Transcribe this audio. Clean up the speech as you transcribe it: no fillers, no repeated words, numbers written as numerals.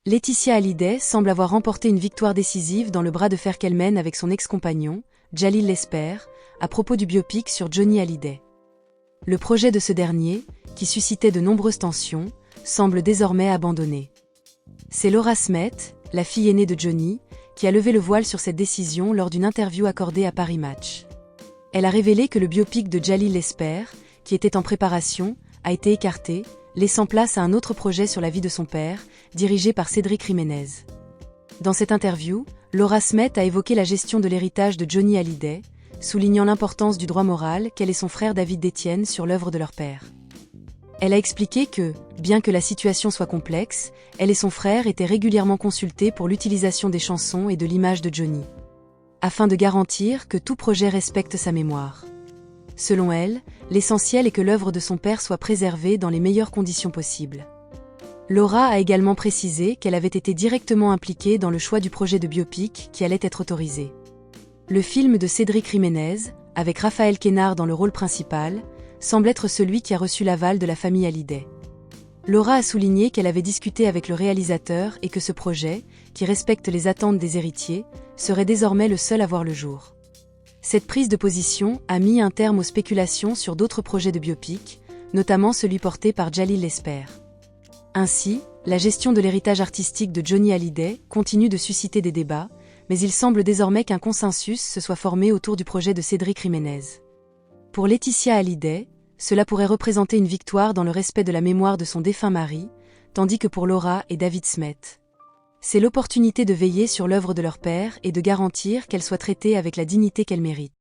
Laetitia Hallyday semble avoir remporté une victoire décisive dans le bras de fer qu'elle mène avec son ex-compagnon, Jalil Lesper, à propos du biopic sur Johnny Hallyday. Le projet de ce dernier, qui suscitait de nombreuses tensions, semble désormais abandonné. C'est Laura Smet, la fille aînée de Johnny, qui a levé le voile sur cette décision lors d'une interview accordée à Paris Match. Elle a révélé que le biopic de Jalil Lesper, qui était en préparation, a été écarté, laissant place à un autre projet sur la vie de son père, dirigé par Cédric Jiménez. Dans cette interview, Laura Smet a évoqué la gestion de l'héritage de Johnny Hallyday, soulignant l'importance du droit moral qu'elle et son frère David détiennent sur l'œuvre de leur père. Elle a expliqué que, bien que la situation soit complexe, elle et son frère étaient régulièrement consultés pour l'utilisation des chansons et de l'image de Johnny, afin de garantir que tout projet respecte sa mémoire. Selon elle, l'essentiel est que l'œuvre de son père soit préservée dans les meilleures conditions possibles. Laura a également précisé qu'elle avait été directement impliquée dans le choix du projet de biopic qui allait être autorisé. Le film de Cédric Jiménez, avec Raphaël Quénard dans le rôle principal, semble être celui qui a reçu l'aval de la famille Hallyday. Laura a souligné qu'elle avait discuté avec le réalisateur et que ce projet, qui respecte les attentes des héritiers, serait désormais le seul à voir le jour. Cette prise de position a mis un terme aux spéculations sur d'autres projets de biopic, notamment celui porté par Jalil Lesper. Ainsi, la gestion de l'héritage artistique de Johnny Hallyday continue de susciter des débats, mais il semble désormais qu'un consensus se soit formé autour du projet de Cédric Jiménez. Pour Laetitia Hallyday, cela pourrait représenter une victoire dans le respect de la mémoire de son défunt mari, tandis que pour Laura et David Smet, c'est l'opportunité de veiller sur l'œuvre de leur père et de garantir qu'elle soit traitée avec la dignité qu'elle mérite.